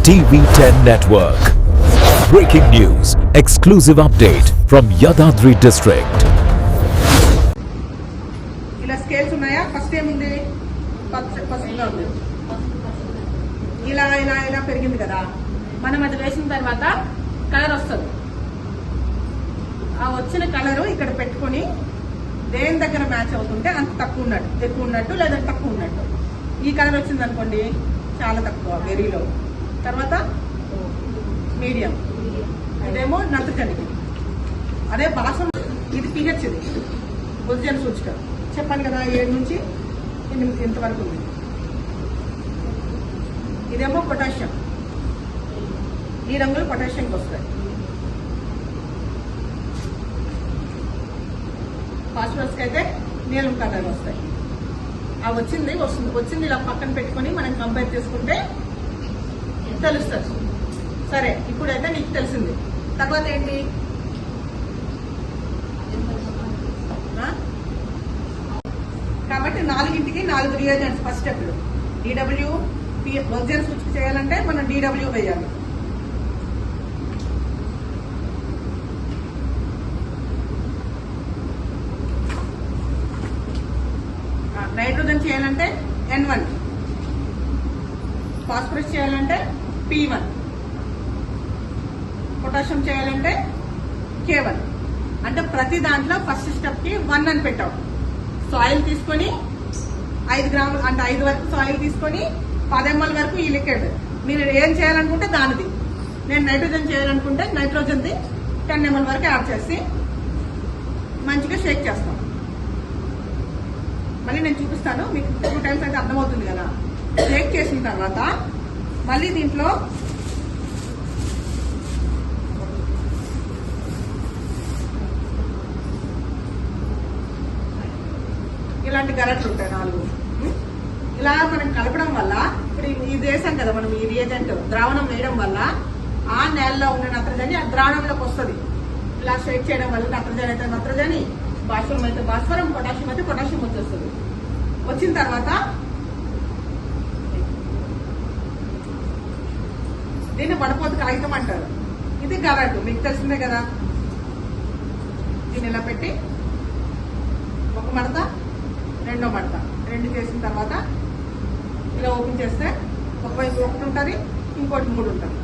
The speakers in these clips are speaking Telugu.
TV10 Network. Breaking news, exclusive update from Yadadri district. ఇలా స్కేల్స్ ఉన్నాయా? ఫస్ట్ ఏముంది? ఫస్ట్ ఉంది. ఇలా ఇలా ఇలా పెరిగింది కదా, మనం అది వేసిన తర్వాత కలర్ వస్తుంది. ఆ వచ్చిన కలరు ఇక్కడ పెట్టుకుని దేని దగ్గర మ్యాచ్ అవుతుంటే అంత తక్కువ ఉన్నట్టు, ఎక్కువ ఉన్నట్టు లేదా తక్కువ ఉన్నట్టు. ఈ కలర్ వచ్చింది అనుకోండి చాలా తక్కువ, వెరీ లో. తర్వాత మీడియం, ఇదేమో నత్రజనికి. అదే బాసం, ఇది pH, ఇది ఉద్జన సూచిక. చెప్పాను కదా 7 నుంచి 8 ఇంతవరకు ఉంది. ఇదేమో పొటాషియం, ఈ రంగులు పొటాషియంకి వస్తాయి. ఫాస్ఫరస్కి అయితే నీలం కలర్ వస్తాయి. ఆ వచ్చింది ఇలా పక్కన పెట్టుకొని మనం కంపేర్ చేసుకుంటే తెలుస్తుంది. సరే, ఇప్పుడైతే నీకు తెలిసింది. తర్వాత ఏంటి? కాబట్టి 4కి 4 reagents. First step DW version సూచిక చేయాలంటే మనం DW వేయాలి. నైట్రోజన్ చేయాలంటే N1, ఫాస్ఫరస్ చేయాలంటే P1, పొటాషియం చేయాలంటే K1. అంటే ప్రతి దాంట్లో ఫస్ట్ స్టెప్ కి 1 అని పెట్టాం. సాయిల్ తీసుకొని 5 గ్రాములు అంటే 5 వరకు సాయిల్ తీసుకొని 10 ml వరకు ఈ లిక్విడ్. మీరు ఏం చేయాలనుకుంటే దానిది. నేను నైట్రోజన్ చేయాలనుకుంటే నైట్రోజన్ది 10 ml వరకు యాడ్ చేసి మంచిగా షేక్ చేస్తాం. మళ్ళీ నేను చూపిస్తాను మీకు 2 టైమ్స్ అయితే అర్థమవుతుంది కదా. షేక్ చేసిన తర్వాత మళ్ళీ దీంట్లో ఇలాంటి గరట్లు ఉంటాయి 4. ఇలా మనం కలపడం వల్ల ఇప్పుడు ఇది వేసాం కదా మనం, ఈ రియేజెంట్ ద్రావణం వేయడం వల్ల ఆ నేలలో ఉన్న నత్రజని ఆ ద్రావణంలోకి వస్తుంది. ఇలా షేక్ చేయడం వల్ల నత్రజని అయితే నత్రజని, భాస్వరం అయితే భాస్వరం, పొటాషియం అయితే పొటాషియం వచ్చేస్తుంది. వచ్చిన తర్వాత దీన్ని వడపోత కాగితం అంటారు. ఇది గరటు, మీకు తెలిసిందే కదా. దీన్ని ఇలా పెట్టి ఒక మడత, రెండో మడత, 2 చేసిన తర్వాత ఇలా ఓపెన్ చేస్తే ఒకవైపు 1 ఉంటుంది, ఇంకోటి 3 ఉంటుంది.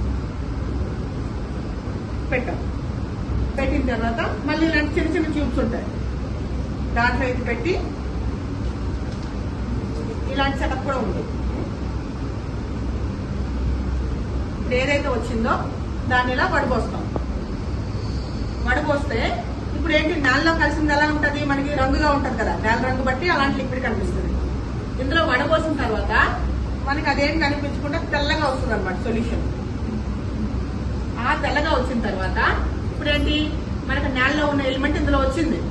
పెట్టిన తర్వాత మళ్ళీ ఇలాంటి చిన్న చిన్న ట్యూబ్స్ ఉంటాయి. దాంట్లో ఇది పెట్టి ఇలాంటి సెటప్ కూడా ఉంది. ఇప్పుడు ఏదైతే వచ్చిందో దాన్ని ఇలా వడబోస్తాం. వడబోస్తే ఇప్పుడు ఏంటి, నేలలో కలిసింది ఎలా ఉంటుంది, మనకి రంగుగా ఉంటుంది కదా, నేల రంగు బట్టి అలాంటి లిక్విడ్ కనిపిస్తుంది. ఇందులో వడబోసిన తర్వాత మనకి అదేం కనిపించకుండా తెల్లగా వస్తుంది అనమాట సొల్యూషన్. ఆ తెల్లగా వచ్చిన తర్వాత ఇప్పుడు ఏంటి, మనకి నేలలో ఉన్న ఎలిమెంట్ ఇందులో వచ్చింది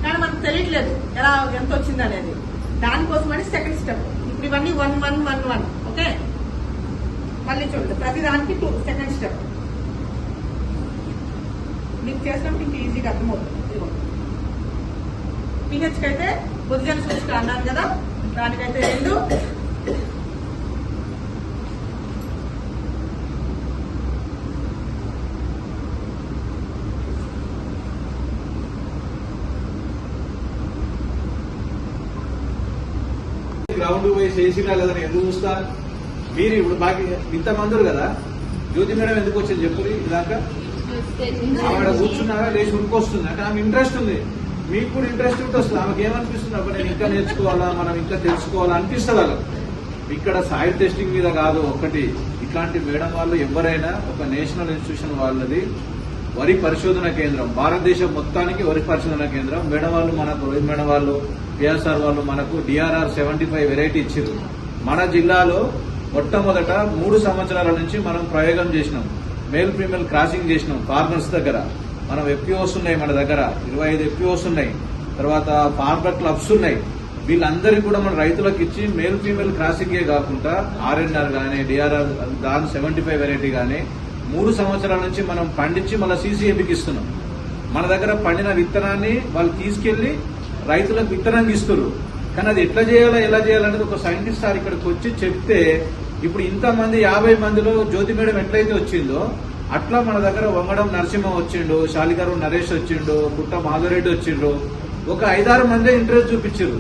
కానీ మనకు తెలియట్లేదు ఎలా ఎంత వచ్చింది అనేది. దానికోసమని సెకండ్ స్టెప్. ఇప్పుడు ఇవన్నీ 1 1 1 1. ఓకే, మళ్ళీ చూడండి, ప్రతి దానికి 2 సెకండ్ స్టెప్. మీకు చేసినప్పుడు ఇంక ఈజీగా అర్థమవుతుంది. pH అయితే ఉద్జన సూచిక అన్నాను కదా, దానికైతే 2. గ్రౌండ్ పోయి చేసినా లేదా ఎందుకు చూస్తా? మీరు ఇప్పుడు బాకీ ఇంతమంది కదా, జ్యోతి మేడం ఎందుకు వచ్చింది చెప్పు. ఇదాకా ఆవిడ కూర్చున్నారా లేచి ఉనికొస్తుంది అంటే ఆమె ఇంట్రెస్ట్ ఉంది. మీకు కూడా ఇంట్రెస్ట్ ఉంటే వస్తుంది. ఆమెకి ఏమనిపిస్తుంది, అప్పుడు నేను ఇంకా నేర్చుకోవాలా, మనం ఇంకా తెలుసుకోవాలా అనిపిస్తుంది. అలా ఇక్కడ సాయిల్ టెస్టింగ్ మీద కాదు ఒకటి, ఇట్లాంటి మేడం వాళ్ళు ఎవరైనా ఒక నేషనల్ ఇన్స్టిట్యూషన్ వాళ్ళది వరి పరిశోధన కేంద్రం, భారతదేశం మొత్తానికి వరి పరిశోధన కేంద్రం. మేడం వాళ్ళు మనకు, రోహిత్ మేడం వాళ్ళు, PSR వాళ్ళు మనకు DRR 75 వెరైటీ ఇచ్చారు. మన జిల్లాలో మొట్టమొదట 3 సంవత్సరాల నుంచి మనం ప్రయోగం చేసినాం. మేల్ ఫీమేల్ క్రాసింగ్ చేసినాం ఫార్మర్స్ దగ్గర. మనం FPOs ఉన్నాయి మన దగ్గర, 25 FPOs ఉన్నాయి. తర్వాత ఫార్మర్ క్లబ్స్ ఉన్నాయి. వీళ్ళందరికీ కూడా మన రైతులకు ఇచ్చి మేల్ ఫీమేల్ క్రాసింగే కాకుండా RNR గానీ DRR దాని 75 వెరైటీ గానీ 3 సంవత్సరాల నుంచి మనం పండించి మళ్ళీ CCMBకి ఇస్తున్నాం. మన దగ్గర పండిన విత్తనాన్ని వాళ్ళు తీసుకెళ్లి రైతులకు విత్తనాన్ని ఇస్తారు. కానీ అది ఎట్లా చేయాలా ఎలా చేయాలనేది ఒక సైంటిస్ట్ సార్ ఇక్కడికి వచ్చి చెప్తే ఇప్పుడు ఇంతమంది 50 మందిలో జ్యోతి మేడం ఎట్లయితే వచ్చిందో అట్లా మన దగ్గర వంగడం నరసింహ వచ్చిండు, శాలిగారు నరేష్ వచ్చిండు, పుట్ట మాధవరెడ్డి వచ్చిండు. ఒక 5-6 మందే ఇంట్రెస్ట్ చూపించారు.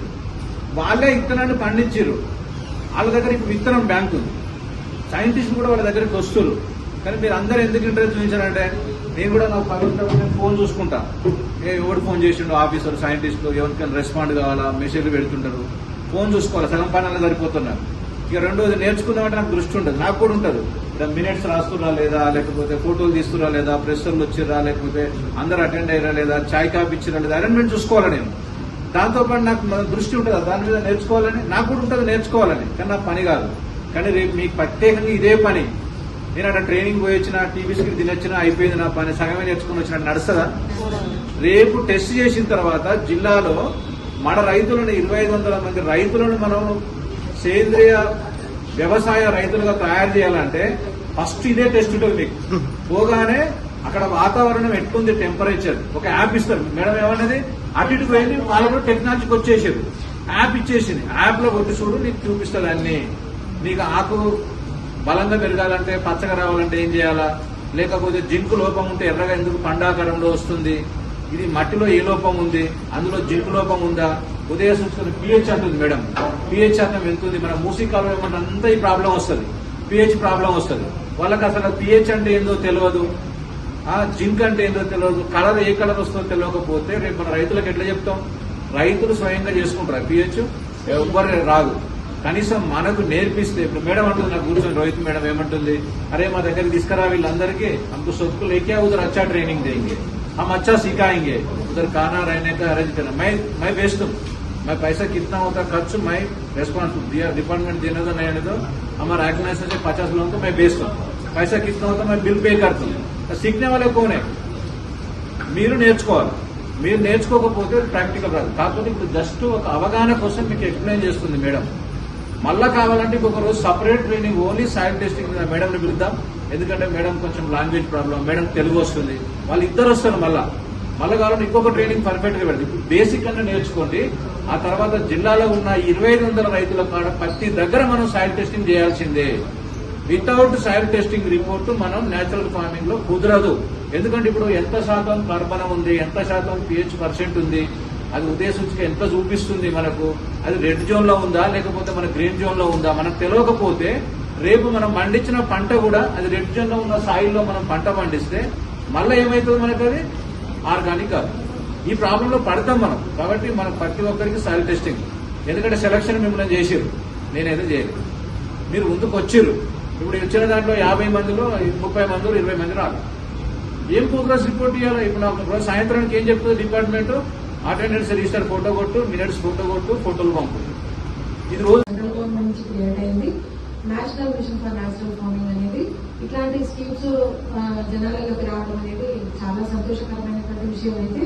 వాళ్ళే విత్తనాన్ని పండించారు. వాళ్ళ దగ్గర ఇప్పుడు విత్తనం బ్యాంక్ ఉంది. సైంటిస్టులు కూడా వాళ్ళ దగ్గరికి వస్తున్నారు. కానీ మీరు అందరూ ఎందుకు ఇంట్రెస్ట్ చూపించారంటే నేను కూడా నాకు పగల ఫోన్ చూసుకుంటా. ఎవరు ఫోన్ చేసిండు, ఆఫీసర్, సైంటిస్టులు ఎవరికైనా రెస్పాండ్ కావాలా, మెసేజ్లు పెడుతుంటారు. ఫోన్ చూసుకోవాలి, సగం పనులు సరిపోతున్నారు. ఇక రెండోది నేర్చుకుందామంటే నాకు దృష్టి ఉంటుంది, నాకు కూడా ఉంటుంది. ఇక్కడ మినిట్స్ రాస్తురా లేదా, లేకపోతే ఫోటోలు తీస్తురా లేదా, ప్రెస్టర్లు వచ్చిర్రా, లేకపోతే అందరు అటెండ్ అయ్యారా లేదా, చాయ్ కాపీ ఇచ్చిరా లేదా, అరేంజ్మెంట్ చూసుకోవాలి నేను. దాంతోపాటు నాకు దృష్టి ఉంటుంది దాని మీద నేర్చుకోవాలని, నాకు కూడా ఉంటుంది నేర్చుకోవాలని. కానీ నాకు పని కాదు. కానీ రేపు మీకు ప్రత్యేకంగా ఇదే పని. నేను అక్కడ ట్రైనింగ్ పోయి వచ్చిన, టీవీ స్క్రీన్ తినొచ్చినా అయిపోయింది నా పని, సగమే నేర్చుకుని వచ్చిన నడుస్తుందా? రేపు టెస్ట్ చేసిన తర్వాత జిల్లాలో మన రైతులను 2500 మంది రైతులను మనం సేంద్రియ వ్యవసాయ రైతులుగా తయారు చేయాలంటే ఫస్ట్ ఇదే టెస్ట్ ఉంటుంది. మీకు పోగానే అక్కడ వాతావరణం ఎట్లుంది, టెంపరేచర్, ఒక యాప్ ఇస్తారు. మేడం ఏమన్నది, అటు ఇటు పోయింది, వాళ్ళు టెక్నాలజీకి వచ్చేసారు, యాప్ ఇచ్చేసింది. యాప్ లో కొట్టి చూడు, నీకు చూపిస్తుంది అన్ని. నీకు ఆకు బలంగా పెరగాలంటే, పచ్చగా రావాలంటే ఏం చేయాలా, లేకపోతే జింకు లోపం ఉంటే ఎర్రగా ఎందుకు పండాకారంలో వస్తుంది, ఇది మట్టిలో ఏ లోపం ఉంది, అందులో జింకు లోపం ఉందా, ఉదయ సూచన పిహెచ్ అంటుంది మేడం. పిహెచ్ శాతం ఎంత ఉంది, మన మూసీ కాలం ఏమంటే అంతా ఈ ప్రాబ్లం వస్తుంది, పిహెచ్ ప్రాబ్లం వస్తుంది. వాళ్ళకి అసలు పిహెచ్ అంటే ఏందో తెలియదు, జింక్ అంటే ఏందో తెలియదు, కలర్ ఏ కలర్ వస్తుందో తెలియకపోతే రేపు మన రైతులకు ఎట్లా చెప్తాం? రైతులు స్వయంగా చేసుకుంటారు పిహెచ్, ఎవ్వరు రాదు. కనీసం మనకు నేర్పిస్తే, ఇప్పుడు మేడం అంటుంది నాకు కూర్చొని, రోహిత్ మేడం ఏమంటుంది, అరే మా దగ్గరికి తీసుకురా వీళ్ళందరికీ, हमको सबको लेके आओ, उधर अच्छा ट्रेनिंग देंगे, हम अच्छा सिखाएंगे, उधर खाना रहने का अरेंज करना, मैं बेचता हूँ, मैं पैसा कितना होता खर्च मैं रेस्पॉन्स दिया, डिपार्टमेंट देने दो नहीं दो, हमारा ऑर्गेनाइजेशन से 50 लोगों को मैं बेचता हूँ, पैसा कितना होता मैं बिल पे करता हूँ. सीखने वाले कौन है? మీరు నేర్చుకోవాలి. మీరు నేర్చుకోకపోతే ప్రాక్టికల్ రాదు. కాకపోతే ఇప్పుడు జస్ట్ ఒక అవగాహన కోసం మీకు ఎక్స్ప్లెయిన్ చేస్తుంది మేడం. మళ్ళా కావాలంటే ఇంకొక రోజు separate training only soil testing మీద మేడంని పిలుద్దాం. ఎందుకంటే మేడం కొంచెం లాంగ్వేజ్ ప్రాబ్లం, మేడం తెలుగు వస్తుంది, వాళ్ళు ఇద్దరు వస్తారు. మళ్ళా కావాలంటే ఇంకొక ట్రైనింగ్ పర్ఫెక్ట్ గా పెడతాం. ఇప్పుడు బేసిక్ అన్న నేర్చుకోండి. ఆ తర్వాత జిల్లాలో ఉన్న 2500 రైతుల కాడ ప్రతి దగ్గర మనం సాయిల్ టెస్టింగ్ చేయాల్సిందే. వితౌట్ సాయిల్ టెస్టింగ్ రిపోర్ట్ మనం నేచురల్ ఫార్మింగ్ లో కుదరదు. ఎందుకంటే ఇప్పుడు ఎంత శాతం కార్బనం ఉంది, ఎంత శాతం pH% ఉంది, అది ఉదయ సూచిక ఎంత చూపిస్తుంది మనకు, అది రెడ్ జోన్ లో ఉందా లేకపోతే మన గ్రీన్ జోన్ లో ఉందా మనకు తెలియకపోతే రేపు మనం పండించిన పంట కూడా అది రెడ్ జోన్ లో ఉన్న సాయిల్లో మనం పంట పండిస్తే మళ్ళీ ఏమవుతుంది, మనకు అది ఆర్గానిక్ కాదు. ఈ ప్రాబ్లంలో పడతాం మనం. కాబట్టి మనం ప్రతి ఒక్కరికి సాయిల్ టెస్టింగ్, ఎందుకంటే సెలక్షన్ మిమ్మల్ని చేసిరు, నేనైతే చేయలేదు. మీరు ముందుకు వచ్చిర్రు. ఇప్పుడు వచ్చిన దాంట్లో 50 మందిలో 30 మందిలో 20 మంది రాదు. ఏం ప్రోగ్రెస్ రిపోర్ట్ ఇవ్వాలి? ఇప్పుడు నాకు రోజు సాయంత్రానికి ఏం చెప్తుంది డిపార్ట్మెంట్, అటెండెన్స్ రిజిస్టర్ ఫోటో కొట్టు, మినిట్స్ ఫోటో కొట్టు, ఫోటోలు పంపు. ఇది రోజు సెంట్రల్ గవర్నమెంట్ నుంచి క్రియేట్ అయింది national mission for natural farming అనేది. ఇట్లాంటి స్కీమ్స్ జనాలలోకి రావడం అనేది చాలా సంతోషకరమైనటువంటి విషయం. అయితే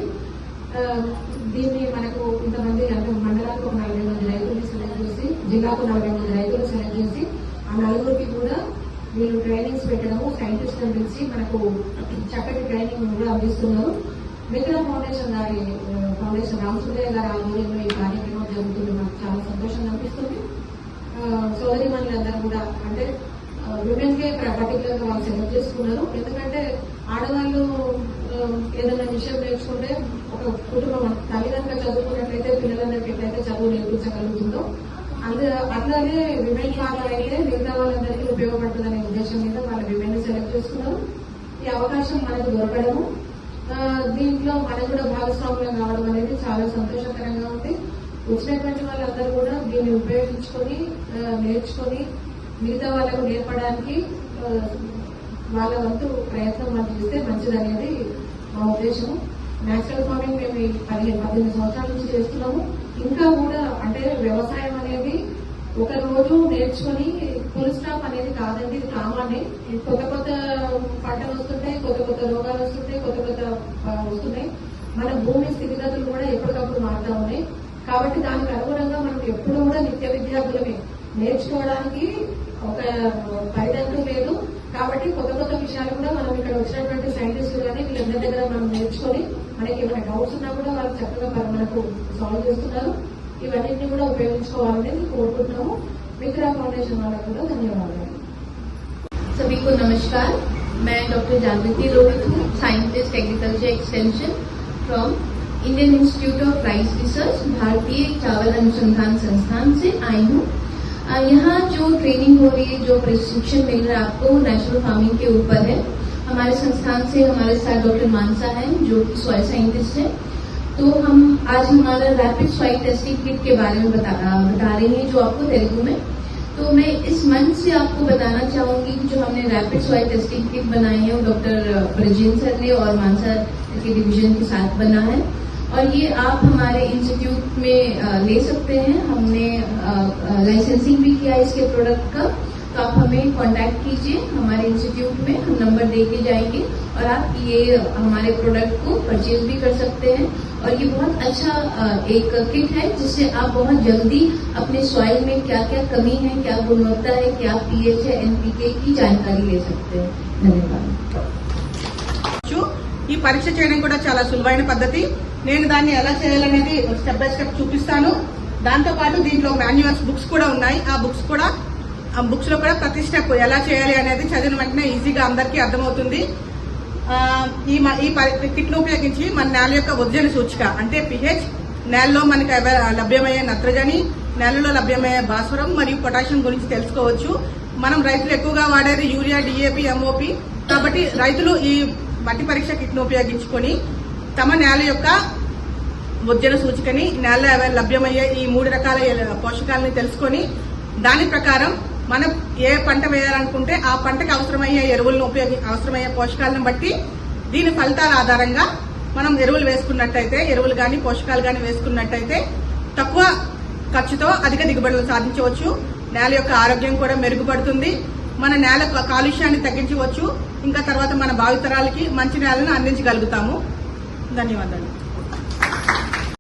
దీన్ని మనకు ఇంతమంది అంటే మండలానికి ఒక 40 మంది రైతులు సెలెక్ట్ చేసి, జిల్లాకు 40 మంది రైతులు సెలెక్ట్ చేసి, ఆ నలుగురికి కూడా వీళ్ళు ట్రైనింగ్స్ పెట్టడము, సైంటిస్టులను పిలిచి మనకు చక్కటి ట్రైనింగ్ కూడా అందిస్తున్నారు. మిగతా ఫౌండేషన్ రామసుందరయ్య గారి ఆధ్వర్యంలో ఈ కార్యక్రమం జరుగుతుంది. నాకు చాలా సంతోషంగా అనిపిస్తుంది. సోదరి మనులందరూ కూడా అంటే విమెన్ కే పర్టికులర్ గా వాళ్ళు సెలెక్ట్ చేసుకున్నారు. ఎందుకంటే ఆడవాళ్ళు ఏదైనా విషయం నేర్చుకుంటే ఒక కుటుంబం తల్లిదండ్రులు చదువుకున్నట్లయితే పిల్లలందరికీ ఎట్లయితే చదువు నేర్పించగలుగుతుందో అట్లాగే విమెన్ ఫాదర్ అయితే మిగతా వాళ్ళందరికీ ఉపయోగపడుతుందనే ఉద్దేశం మీద వాళ్ళ విమెన్ సెలెక్ట్ చేసుకున్నారు. ఈ అవకాశం మనకు దొరకడము, దీంట్లో మనకు కూడా భాగస్వామ్యం కావడం అనేది చాలా సంతోషకరంగా ఉంది. వచ్చినటువంటి వాళ్ళందరూ కూడా దీన్ని ఉపయోగించుకొని నేర్చుకొని మిగతా వాళ్ళకు నేర్పడానికి వాళ్ళ వంతు ప్రయత్నం మనం చేస్తే మంచిదనేది మా ఉద్దేశము. నేచురల్ ఫార్మింగ్ మేము 18 సంవత్సరాల నుంచి చేస్తున్నాము. ఇంకా కూడా అంటే వ్యవసాయం అనేది ఒక రోజు నేర్చుకొని ఫుల్ స్టాప్ అనేది కాదండి, ఇది కామాన్ని. కొత్త పంటలు వస్తుంటాయి, కొత్త రోగాలు వస్తుంటాయి, కొత్త వస్తున్నాయి. మన భూమి స్థితిగతులు కూడా ఎప్పటికప్పుడు మారుతా ఉన్నాయి. కాబట్టి దానికి అనుగుణంగా మనం ఎప్పుడు కూడా నిత్య విద్యార్థులమే. నేర్చుకోవడానికి ఒక పరిధంటూ లేదు. కాబట్టి కొత్త విషయాలు కూడా మనం ఇక్కడ వచ్చినటువంటి సైంటిస్టులు కానీ వీళ్ళందరి దగ్గర మనం నేర్చుకొని మనకి ఏమైనా డౌట్స్ ఉన్నా కూడా వాళ్ళు చక్కగా మనకు సాల్వ్ చేస్తున్నారు. ఇవన్నింటినీ కూడా ఉపయోగించుకోవాలని కోరుకుంటున్నాము. విక్రా ఫౌండేషన్ వాళ్ళకు కూడా ధన్యవాదాలు. सभी को नमस्कार। मैं डॉक्टर जागृति रोहित हूँ, scientist agriculture extension from Indian institute of rice research, भारतीय चावल अनुसंधान संस्थान से आई हूँ। यहाँ जो ट्रेनिंग हो रही है, जो प्रशिक्षण मिल रहा है आपको, नेचुरल फार्मिंग के ऊपर है। हमारे संस्थान से हमारे साथ डॉक्टर मानसा है जो कि सॉइल साइंटिस्ट है। तो हम आज हमारा रैपिड सॉइल टेस्टिंग किट के बारे में बता रहे हैं, जो आपको तेलुगु में। तो मैं इस मंच से आपको बताना चाहूंगी कि जो हमने रैपिड सॉइल टेस्टिंग किट बनाई है वो डॉक्टर ब्रजेंद्र सर ने और मानसा के डिवीजन के साथ बना है, और ये आप हमारे इंस्टीट्यूट में ले सकते हैं। हमने लाइसेंसिंग भी किया है इसके प्रोडक्ट का, तो आप हमें कांटेक्ट कीजिए हमारे इंस्टीट्यूट में, हम नंबर दे के जाएंगे और आप ये हमारे प्रोडक्ट को परचेज भी कर सकते हैं। और ये बहुत अच्छा एक किट है जिससे आप बहुत जल्दी अपने सॉइल में क्या क्या कमी है, क्या गुणवत्ता है, क्या पीएच है, एनपीके की जानकारी ले सकते हैं। धन्यवाद। ఈ పరీక్ష చేయడం కూడా చాలా సులువైన పద్ధతి. నేను దాన్ని ఎలా చేయాలనేది స్టెప్ బై స్టెప్ చూపిస్తాను. దాంతో పాటు దీంట్లో మాన్యువల్స్ బుక్స్ కూడా ఉన్నాయి. ఆ బుక్స్ లో కూడా ప్రతి స్టెప్ ఎలా చేయాలి అనేది చదివిన వెంటనే ఈజీగా అందరికీ అర్థమవుతుంది. ఈ కిట్ ను ఉపయోగించి మన నేల యొక్క ఉద్జన సూచిక అంటే పిహెచ్, నేలలో మనకి లభ్యమయ్యే నత్రజని, నేలలో లభ్యమయ్యే భాస్వరం మరియు పొటాషియం గురించి తెలుసుకోవచ్చు. మనం రైతులు ఎక్కువగా వాడేది యూరియా, డిఏపి, ఎంఓపి. కాబట్టి రైతులు ఈ మట్టి పరీక్ష కిట్ ను ఉపయోగించుకొని తమ నేల యొక్క ఉద్జన సూచికని, నేలలో లభ్యమయ్యే ఈ 3 రకాల పోషకాలని తెలుసుకొని దాని ప్రకారం మనం ఏ పంట వేయాలనుకుంటే ఆ పంటకు అవసరమయ్యే ఎరువులను అవసరమయ్యే పోషకాలను బట్టి దీని ఫలితాల ఆధారంగా మనం ఎరువులు వేసుకున్నట్టయితే, ఎరువులు గాని పోషకాలు గాని వేసుకున్నట్టయితే తక్కువ ఖర్చుతో అధిక దిగుబడులు సాధించవచ్చు. నేల యొక్క ఆరోగ్యం కూడా మెరుగుపడుతుంది. మన నేల కాలుష్యాన్ని తగ్గించవచ్చు. ఇంకా తర్వాత మన భావితరాలకి మంచి నేలను అందించగలుగుతాము. ధన్యవాదాలు.